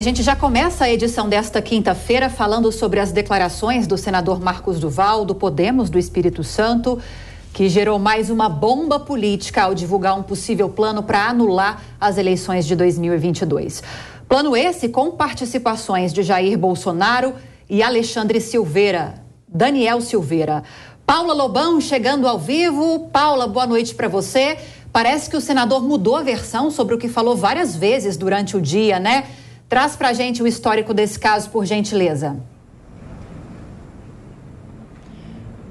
gente já começa a edição desta quinta-feira falando sobre as declarações do senador Marcos Duval, do Podemos do Espírito Santo, que gerou mais uma bomba política ao divulgar um possível plano para anular as eleições de 2022. Plano esse com participações de Jair Bolsonaro e Alexandre Silveira, Daniel Silveira. Paula Lobão chegando ao vivo. Paula, boa noite para você. Parece que o senador mudou a versão sobre o que falou várias vezes durante o dia, né? Traz pra gente o histórico desse caso, por gentileza.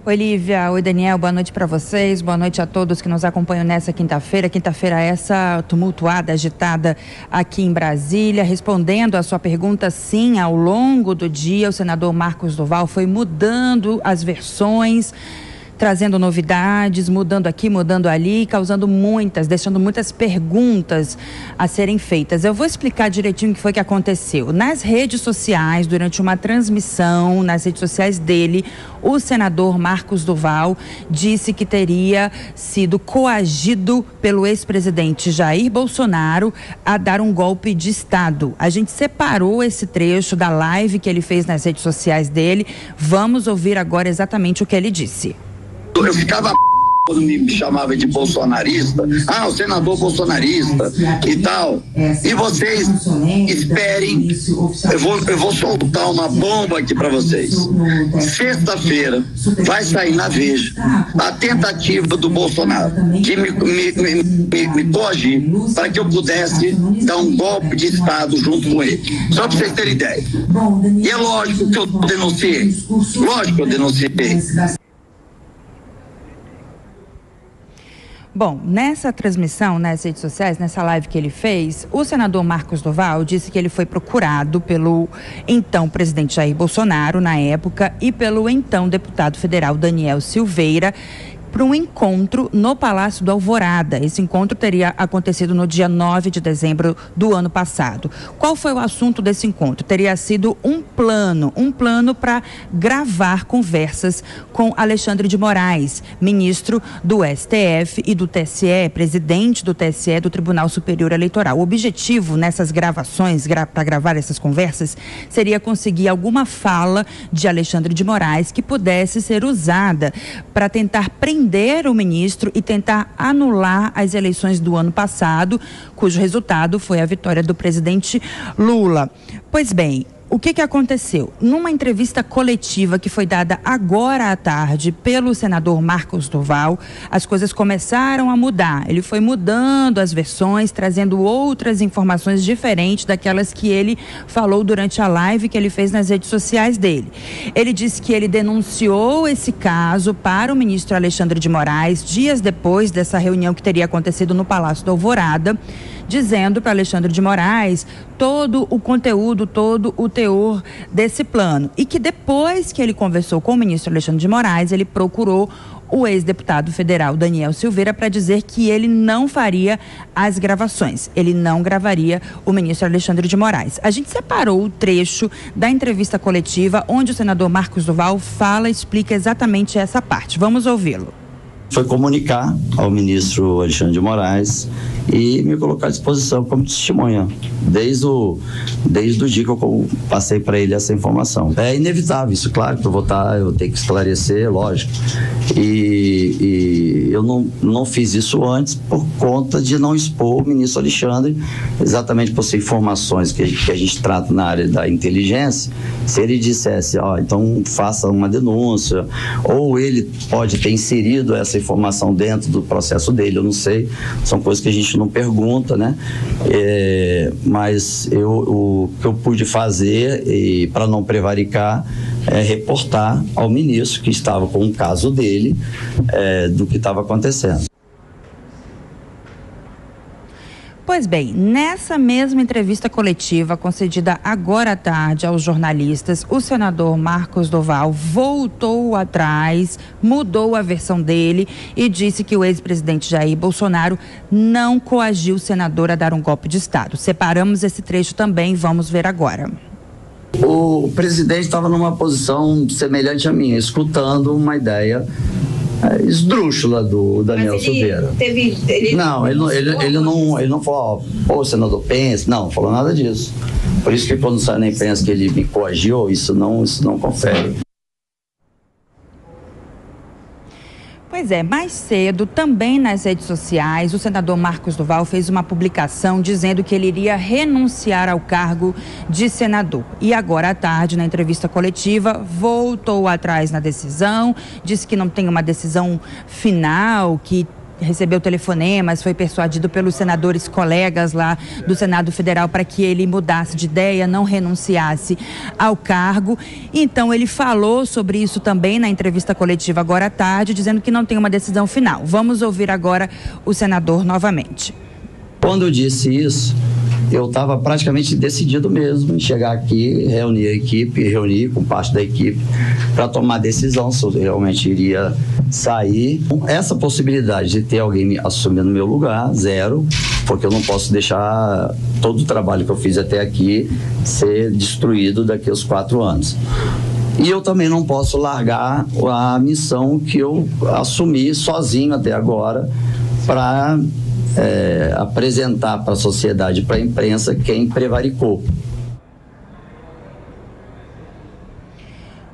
Oi, Lívia. Oi, Daniel. Boa noite para vocês. Boa noite a todos que nos acompanham nessa quinta-feira. Quinta-feira essa tumultuada, agitada aqui em Brasília. Respondendo a sua pergunta, sim, ao longo do dia, o senador Marcos Duval foi mudando as versões, trazendo novidades, mudando aqui, mudando ali, deixando muitas perguntas a serem feitas. Eu vou explicar direitinho o que foi que aconteceu. Nas redes sociais, durante uma transmissão, nas redes sociais dele, o senador Marcos Duval disse que teria sido coagido pelo ex-presidente Jair Bolsonaro a dar um golpe de Estado. A gente separou esse trecho da live que ele fez nas redes sociais dele. Vamos ouvir agora exatamente o que ele disse. Eu ficava quando me chamava de bolsonarista, o senador bolsonarista e tal. E vocês esperem, eu vou soltar uma bomba aqui para vocês. Sexta-feira vai sair na Veja a tentativa do Bolsonaro de me coagir para que eu pudesse dar um golpe de Estado junto com ele. Só para vocês terem ideia. E é lógico que eu denunciei. Lógico que eu denunciei. Bom, nessa transmissão nas redes sociais, nessa live que ele fez, o senador Marcos Duval disse que ele foi procurado pelo então presidente Jair Bolsonaro, na época, e pelo então deputado federal Daniel Silveira, para um encontro no Palácio do Alvorada. Esse encontro teria acontecido no dia 9 de dezembro do ano passado. Qual foi o assunto desse encontro? Teria sido um plano para gravar conversas com Alexandre de Moraes, ministro do STF e do TSE, presidente do TSE, do Tribunal Superior Eleitoral. O objetivo nessas gravações, para gravar essas conversas, seria conseguir alguma fala de Alexandre de Moraes que pudesse ser usada para tentar prender o ministro e tentar anular as eleições do ano passado, cujo resultado foi a vitória do presidente Lula. Pois bem, o que aconteceu? Numa entrevista coletiva que foi dada agora à tarde pelo senador Marcos Duval, as coisas começaram a mudar. Ele foi mudando as versões, trazendo outras informações diferentes daquelas que ele falou durante a live que ele fez nas redes sociais dele. Ele disse que ele denunciou esse caso para o ministro Alexandre de Moraes dias depois dessa reunião que teria acontecido no Palácio do Alvorada, dizendo para Alexandre de Moraes todo o conteúdo, todo o teor desse plano. E que depois que ele conversou com o ministro Alexandre de Moraes, ele procurou o ex-deputado federal Daniel Silveira para dizer que ele não faria as gravações. Ele não gravaria o ministro Alexandre de Moraes. A gente separou o trecho da entrevista coletiva onde o senador Marcos Duval fala e explica exatamente essa parte. Vamos ouvi-lo. Foi comunicar ao ministro Alexandre de Moraes e me colocar à disposição como testemunha, desde o dia que eu passei para ele essa informação. É inevitável isso, claro, para votar eu tenho que esclarecer, lógico. E eu não fiz isso antes por conta de não expor o ministro Alexandre, exatamente por ser informações que a gente trata na área da inteligência. Se ele dissesse, então faça uma denúncia, ou ele pode ter inserido essa informação dentro do processo dele, eu não sei, são coisas que a gente não pergunta, né? Mas o que eu pude fazer, para não prevaricar, é reportar ao ministro que estava com um caso dele, do que estava acontecendo. Pois bem, nessa mesma entrevista coletiva concedida agora à tarde aos jornalistas, o senador Marcos Duval voltou atrás, mudou a versão dele e disse que o ex-presidente Jair Bolsonaro não coagiu o senador a dar um golpe de Estado. Separamos esse trecho também, vamos ver agora. O presidente estava numa posição semelhante à minha, escutando uma ideia esdrúxula do Daniel Silveira. Ele não falou, senador, pense, não falou nada disso. Por isso que quando sai na imprensa que ele me coagiu, isso não confere. Pois é, mais cedo, também nas redes sociais, o senador Marcos do Val fez uma publicação dizendo que ele iria renunciar ao cargo de senador. E agora à tarde, na entrevista coletiva, voltou atrás na decisão, disse que não tem uma decisão final, que recebeu telefonemas, foi persuadido pelos senadores colegas lá do Senado Federal para que ele mudasse de ideia, não renunciasse ao cargo. Então ele falou sobre isso também na entrevista coletiva agora à tarde, dizendo que não tem uma decisão final. Vamos ouvir agora o senador novamente. Quando eu disse isso, eu estava praticamente decidido mesmo em chegar aqui, reunir a equipe, reunir com parte da equipe para tomar decisão se eu realmente iria sair. Essa possibilidade de ter alguém assumindo meu lugar, zero, porque eu não posso deixar todo o trabalho que eu fiz até aqui ser destruído daqui aos 4 anos. E eu também não posso largar a missão que eu assumi sozinho até agora para apresentar para a sociedade, para a imprensa, quem prevaricou.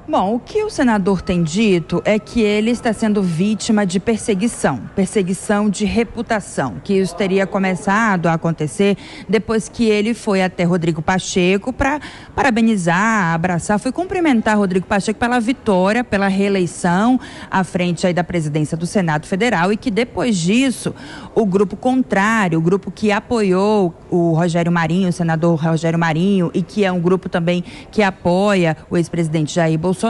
Bom, o que o senador tem dito é que ele está sendo vítima de perseguição de reputação, que isso teria começado a acontecer depois que ele foi até Rodrigo Pacheco para parabenizar, abraçar, foi cumprimentar Rodrigo Pacheco pela vitória, pela reeleição à frente aí da presidência do Senado Federal, e que depois disso o grupo contrário, o grupo que apoiou o Rogério Marinho, o senador Rogério Marinho, e que é um grupo também que apoia o ex-presidente Jair Bolsonaro,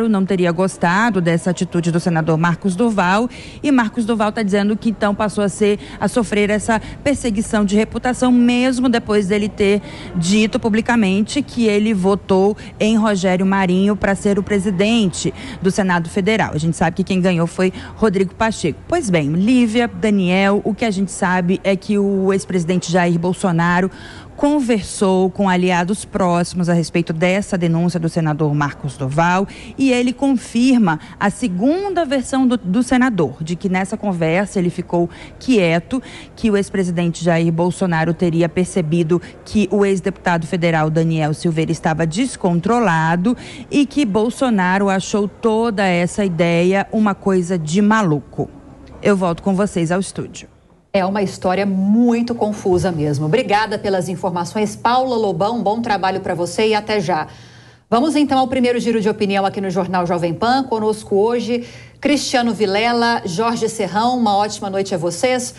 não teria gostado dessa atitude do senador Marcos do Val, e Marcos do Val está dizendo que então passou a sofrer essa perseguição de reputação, mesmo depois dele ter dito publicamente que ele votou em Rogério Marinho para ser o presidente do Senado Federal. A gente sabe que quem ganhou foi Rodrigo Pacheco. Pois bem, Lívia, Daniel, o que a gente sabe é que o ex-presidente Jair Bolsonaro conversou com aliados próximos a respeito dessa denúncia do senador Marcos do Val, e ele confirma a segunda versão do senador, de que nessa conversa ele ficou quieto, que o ex-presidente Jair Bolsonaro teria percebido que o ex-deputado federal Daniel Silveira estava descontrolado e que Bolsonaro achou toda essa ideia uma coisa de maluco. Eu volto com vocês ao estúdio. É uma história muito confusa mesmo. Obrigada pelas informações, Paula Lobão. Bom trabalho para você e até já. Vamos então ao primeiro giro de opinião aqui no Jornal Jovem Pan. Conosco hoje, Cristiano Vilela, Jorge Serrão. Uma ótima noite a vocês.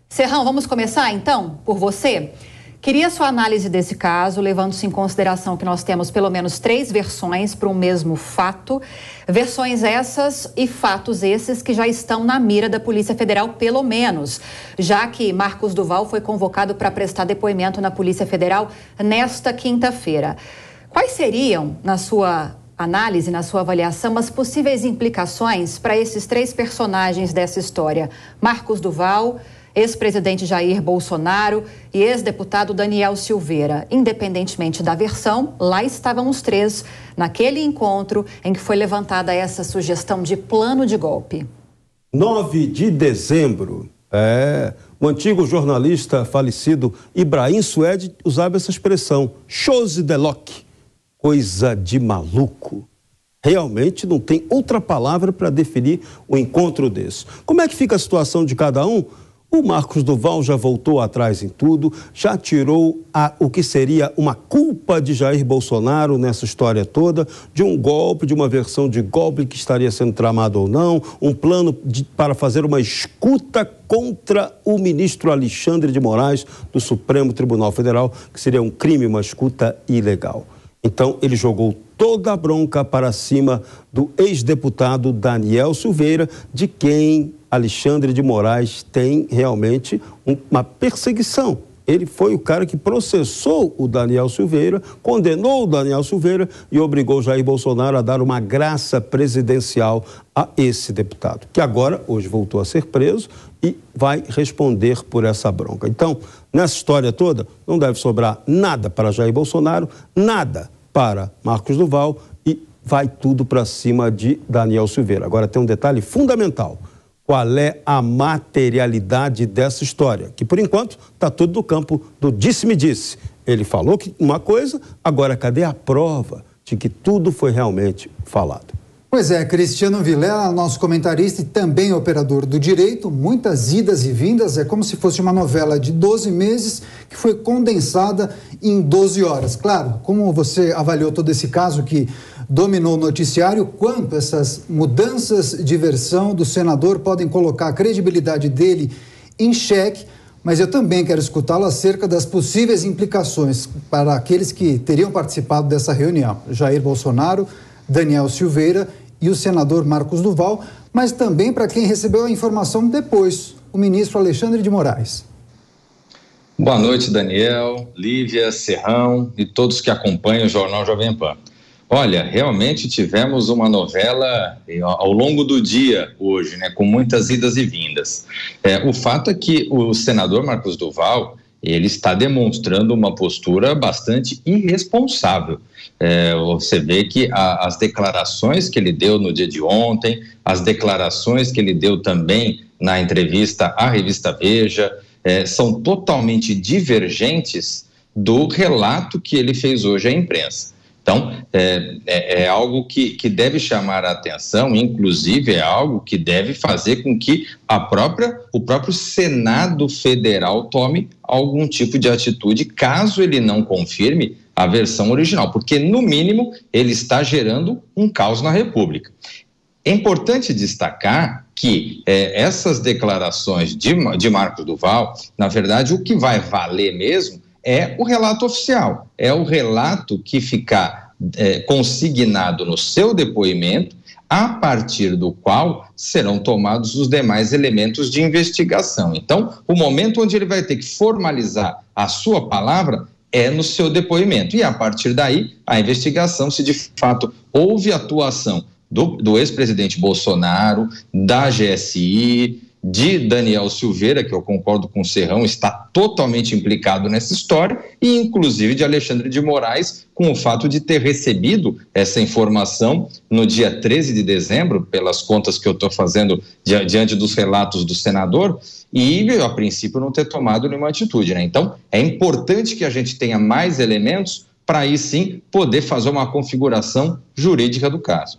Serrão, vamos começar então por você? Queria sua análise desse caso, levando-se em consideração que nós temos pelo menos 3 versões para o mesmo fato. Versões essas e fatos esses que já estão na mira da Polícia Federal, pelo menos, já que Marcos do Val foi convocado para prestar depoimento na Polícia Federal nesta quinta-feira. Quais seriam, na sua análise, na sua avaliação, as possíveis implicações para esses 3 personagens dessa história? Marcos do Val, ex-presidente Jair Bolsonaro e ex-deputado Daniel Silveira. Independentemente da versão, lá estavam os 3 naquele encontro em que foi levantada essa sugestão de plano de golpe. 9 de dezembro, o antigo jornalista falecido Ibrahim Suede usava essa expressão, chose de louco, coisa de maluco. Realmente não tem outra palavra para definir um encontro desse. Como é que fica a situação de cada um? O Marcos do Val já voltou atrás em tudo, já tirou o que seria uma culpa de Jair Bolsonaro nessa história toda, de um golpe, de uma versão de golpe que estaria sendo tramado ou não, um plano para fazer uma escuta contra o ministro Alexandre de Moraes do Supremo Tribunal Federal, que seria um crime, uma escuta ilegal. Então, ele jogou toda a bronca para cima do ex-deputado Daniel Silveira, de quem Alexandre de Moraes tem realmente uma perseguição. Ele foi o cara que processou o Daniel Silveira, condenou o Daniel Silveira e obrigou Jair Bolsonaro a dar uma graça presidencial a esse deputado, que agora, hoje, voltou a ser preso e vai responder por essa bronca. Então, nessa história toda, não deve sobrar nada para Jair Bolsonaro, nada para Marcos do Val, e vai tudo para cima de Daniel Silveira. Agora tem um detalhe fundamental. Qual é a materialidade dessa história? Que, por enquanto, está tudo no campo do disse-me-disse Ele falou que uma coisa, agora cadê a prova de que tudo foi realmente falado? Pois é, Cristiano Vilela, nosso comentarista e também operador do direito, muitas idas e vindas, é como se fosse uma novela de 12 meses que foi condensada em 12 horas. Claro, como você avaliou todo esse caso que dominou o noticiário, quanto essas mudanças de versão do senador podem colocar a credibilidade dele em xeque, mas eu também quero escutá-lo acerca das possíveis implicações para aqueles que teriam participado dessa reunião. Jair Bolsonaro, Daniel Silveira e o senador Marcos Duval, mas também para quem recebeu a informação depois, o ministro Alexandre de Moraes. Boa noite, Daniel, Lívia, Serrão e todos que acompanham o Jornal Jovem Pan. Olha, realmente tivemos uma novela ao longo do dia hoje, né, com muitas idas e vindas. O fato é que o senador Marcos Duval, ele está demonstrando uma postura bastante irresponsável. Você vê que as declarações que ele deu no dia de ontem, as declarações que ele deu também na entrevista à revista Veja, são totalmente divergentes do relato que ele fez hoje à imprensa. Então, é algo que deve chamar a atenção, inclusive é algo que deve fazer com que o próprio Senado Federal tome algum tipo de atitude, caso ele não confirme a versão original, porque, no mínimo, ele está gerando um caos na República. É importante destacar que essas declarações de Marcos Duval, na verdade, o que vai valer mesmo é o relato oficial, é o relato que ficar consignado no seu depoimento, a partir do qual serão tomados os demais elementos de investigação. Então, o momento onde ele vai ter que formalizar a sua palavra é no seu depoimento. E, a partir daí, a investigação, se de fato houve atuação do ex-presidente Bolsonaro, da GSI, de Daniel Silveira, que eu concordo com o Serrão, está totalmente implicado nessa história, e inclusive de Alexandre de Moraes, com o fato de ter recebido essa informação no dia 13 de dezembro, pelas contas que eu estou fazendo diante dos relatos do senador, e a princípio não ter tomado nenhuma atitude, né? Então, é importante que a gente tenha mais elementos para aí sim poder fazer uma configuração jurídica do caso.